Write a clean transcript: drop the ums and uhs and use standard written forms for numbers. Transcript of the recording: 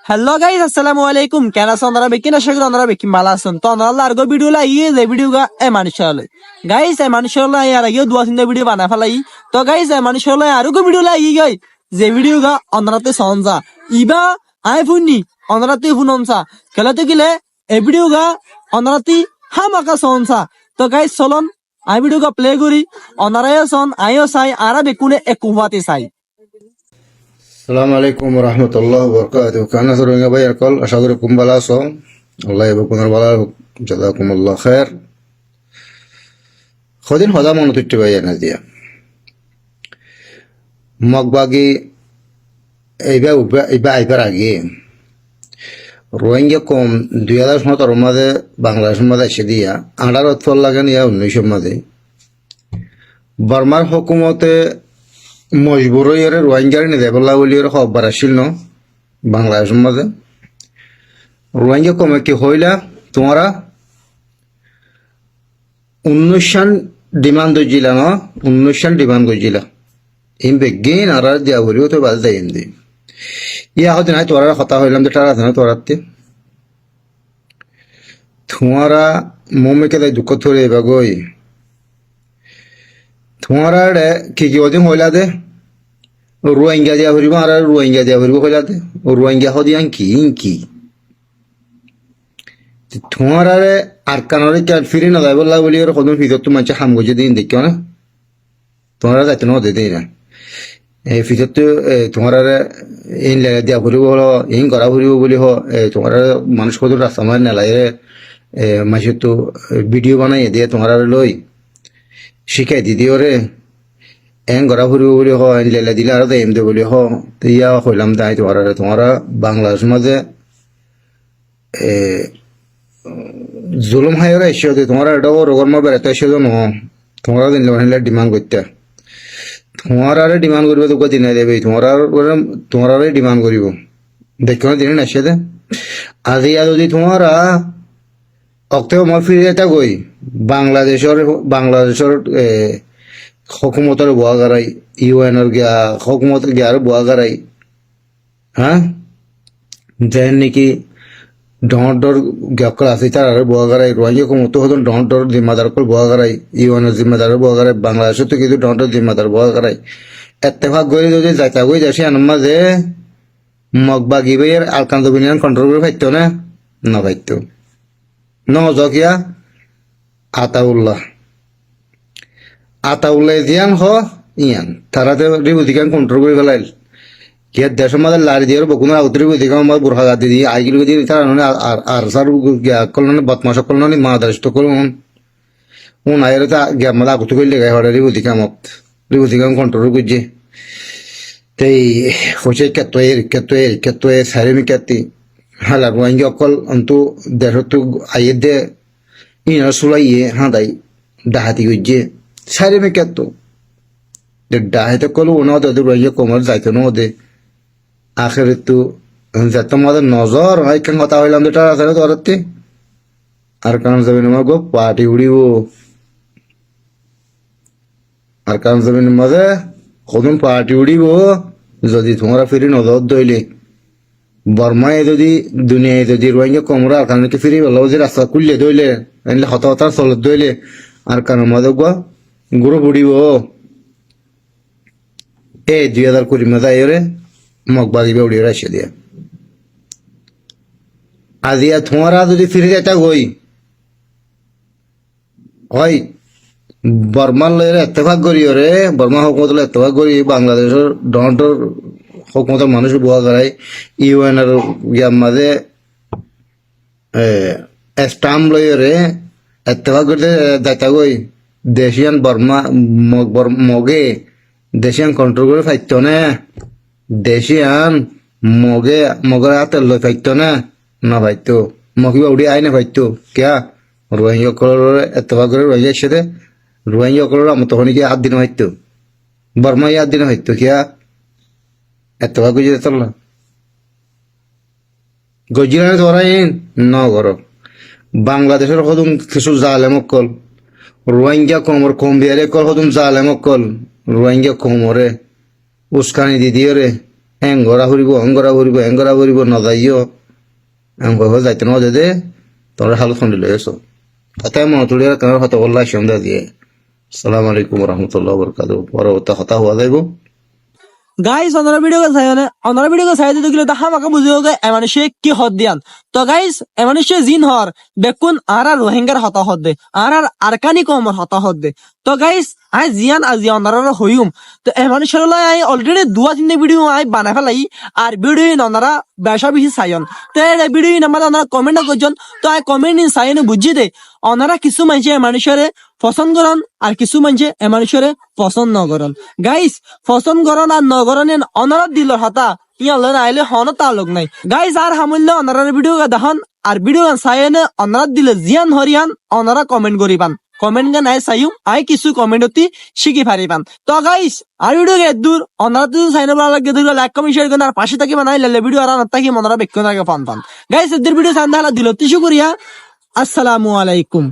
Hello guys, আসসালামু আলাইকুম। কেন আছেন আপনারা? বেকিন আশা করি আপনারা বেকিন ভালো আছেন। তো আপনারা আরগো ভিডিও লাই যে ভিডিও গা এ মানুষ হলে গাইস এ মানুষ হলে আর আগে দুয়া তিনটা ভিডিও বানায় ফেলাই। তো গাইস এ মানুষ হলে আরগো ভিডিও লাই গাই যে ভিডিও গা আপনারাতে সনজা ইবা আইফোন নি আপনারাতে ফোননসা খেলাতে গেলে এ ভিডিও গা আপনারাতে হামাকা সনসা। তো গাইস চলন আই ভিডিও গা প্লে করি আপনারাই সন আইও চাই আরা বেকুনে একুবাতে চাই। Assalamu alaikum warahmatullahi wabarakatuh. Kana suruhnya bayar kol asyhadukum balaso. Allah yabukunar bala jazakumullah khair. Khodin hoda monu tutti bayar nadia. Magbagi iba agi. Rohingya kom 2017 মধ্যে বাংলাদেশের মধ্যে এসে দিয়া 18 লাগান ইয়া 19 মধ্যে বার্মার হুকুমতে মজবুর হয়ে রোহিঙ্গার নিতে বললা বলি খবর আসছিল ন বাংলাদেশের মধ্যে রোহিঙ্গা কমে কি হইলা তোমারা 19 ডিমান্ড দিলা ন 19 ডিমান্ড দিলা ইন বেগিন আর দিয়া বলিও তো বাদ দেই ইন্দি ইয়া হতে নাই তোরা কথা হইলাম যে টাকা না তোরাতে তোমারা মোমে কে দুঃখ থরে বাগই তোমারা কি ওদিন হইলা দে রোহিঙ্গা দিয়া ভরিব আর রোহিঙ্গা দিয়া ভরিব হইলা দে রোহিঙ্গা হদিয়ান কি তোমারা আর কানরে কে ফিরি না যাইব লা বলি আর কদম ফিজত তো মানছে হাম গজে দিন দেখিও না তোমারা যাইতে না দে দেই না এই ফিজত তো তোমারা ইন লাগা দিয়া ভরিব হলো ইন করা ভরিব বলি হ তোমারা মানুষ কত রাস্তা মার না লাগে মাসে তো ভিডিও বানাই দিয়ে তোমারা লই শিখাই দিদিও রে এন গড়া ফুরিব বলি হ এন লেলা দিলে আর এম দে বলি হ ইয়া হইলাম তাই তোমারা বাংলাদেশ মাঝে জুলুম হাইরা এসে দে তোমারা এটা রোগর মা বেড়াতে এসে ন তোমরা দিন মানে ডিমান্ড করতে তোমার ডিমান্ড করবে তোকে দিনে দেবে তোমার ডিমান্ড করিব দেখো দিনে না এসে দে আজ ইয়া যদি তোমারা অক্টোবর মই ফিরে যেতে গই বাংলাদেশের হকুমতের বোয়া গারাই ইউএনের গিয়া হকুমতের গিয়া আর বোয়া গারাই হ্যাঁ যেন নাকি ডর গ্যাপকাল আছে তার আর বোয়া গারাই রোহিঙ্গা হকুমত হতন ডর জিম্মাদার কল বোয়া গারাই ইউএনের জিম্মাদার বোয়া গারাই বাংলাদেশে তো কিন্তু ডর জিম্মাদার বোয়া গারাই এত্তেফাক গই যদি যাইতা গই যাসি আনম মাঝে মগবা গিবের আলকান জবিনিয়ান কন্ট্রোল করে ফাইতো না ফাইতো নজকিয়া আতাউল্লাহ দিয়ান হ ইয়ান তারাতে রিবুদিকান কন্ট্রোল করে ফেলাইল কিয়া দেশের মধ্যে লারি দিয়ে বকুন আউতরি বুদিকান আমার বুরহা গাদি দিয়ে আইগিল দিয়ে তারা আর সার কলন বদমাশ কলন মাদারিষ্ট কলন উন আয়ের তা গিয়া মাদা আগুত কইলে গায় হড়ে রিবুদিকান কন্ট্রোল করছে তেই হচ্ছে কেতয়ে সারিমি কেতি হালা রোহিঙ্গা অকল অন্তু দেশত আইয়ে দে ইনার সুলাইয়ে হাঁদাই ডাহাতি গইছে সারি মে কেতো ডাহাতে কল ওনা দে রোহিঙ্গা কমর যাইতো না দে আখের তো যাতে আমাদের নজর হয় কেন কথা হইলাম যেটা আছে তোরতে আর কারণ যাবেন আমার গো পার্টি উড়িব আর কারণ যাবেন মাঝে কদম পার্টি উড়িব যদি তোমরা ফিরি নজর দইলে বর্মায় যদি দুনিয়ায় যদি রোহিঙ্গা কমরা আর কারণকে ফিরি বলো যে রাস্তা খুললে দইলে এনলে হতাহতার চলত দইলে আর কারণ মাঝে গো গুরু বুড়িব 2020 মধ্যে আইরে মগবাগিবে উড়িয়ে রাশিয়া দিয়া আজিয়া তোমারা যদি ফিরে যেটা গই হয় বর্মার লয়ের এত্তেফাক করি রে বর্মা হুকুমত এত্তেফাক করি বাংলাদেশের ডনটর হুকুমতের মানুষ বোয়া করাই ইউএনের ইয়ার মাঝে স্টাম্প লয়েরে এত্তেফাক করতে যাইতা গই দেশিয়ান বর্মা মগে দেশিয়ান কন্ট্রোল করে ফাইত না দেশিয়ান মগের হাতে লই ফাইত না ফাইতো মগিবা উড়ি আই না ফাইতো কিয়া রোহিঙ্গা কলর এত্তেফাক করে রোহিঙ্গা এসে রোহিঙ্গা কলর আমার তখন কি 8 দিন ফাইতো বর্মা 8 দিন ফাইতো কিয়া এত্তেফাক করে যেত না গজিরা ধরাই ন করো বাংলাদেশের কদম কিছু জালেম কল রোহিঙ্গা কমর কম বিয়ারে কল কদম জালেম কল রোহিঙ্গা কমরে উস্কানি দিদিও রে এঙ্গরা ফুরিব নজাইও এঙ্গ যাইতে ন দে তোমরা হালত খন্ডি লই আছো তাতে মনে তুলি কেন হত বললা সন্ধ্যা দিয়ে আসসালামু আলাইকুম রহমতুল্লাহ বরকাত পরবর্তী হতা হওয়া যাইব গাইস অনারা ভিডিও কে চাই অনারা ভিডিও কে চাই দিতে গেলে তাহা আমাকে বুঝিও গে এমানুষে কি হদ দিয়ান তো গাইস এমানুষে জিন হর বেকুন আর রোহিঙ্গার হতা হদ দে আর আরকানি কমর হতা হদ দে তো গাইস আই জিয়ান আজি অনারা হইম তো এমানুষের লাই আই অলরেডি 2-3 ভিডিও আই বানাই ফেলাই আর ভিডিও অনারা বেশা বেশি চাইন তো এই ভিডিও নাম্বার অনারা কমেন্ট করছেন তো আই কমেন্ট ইন চাইনে বুঝি দে অনারা কিছু মানুষে মানুষের পছন্দ করন আর কিছু মানুষে মানুষের পছন্দ নকরন গাইস পছন্দ করন আর নকরন অনারা দিল হতা ইয়ালে নাইলে হন তালুক নাই গাইস আর হামুল্য অনারার ভিডিও দেখুন আর ভিডিও চাইনে অনারা দিলে জিয়ান হরিয়ান অনারা কমেন্ট করিবান কমেন্ট গে নাই চাইও আই কিছু কমেন্ট অতি শিখি পারিবান তো গাইস আর ভিডিও গে দূর অনারা তো চাইনে ভালো লাগে দূর লাইক কমেন্ট শেয়ার করুন আর পাশে থাকি বানাই লে ভিডিও আর নাকি অনারা বেক্ষণ আগে পান পান গাইস এদের ভিডিও চান্দা দিল তি শুকরিয়া আসসালামু আলাইকুম।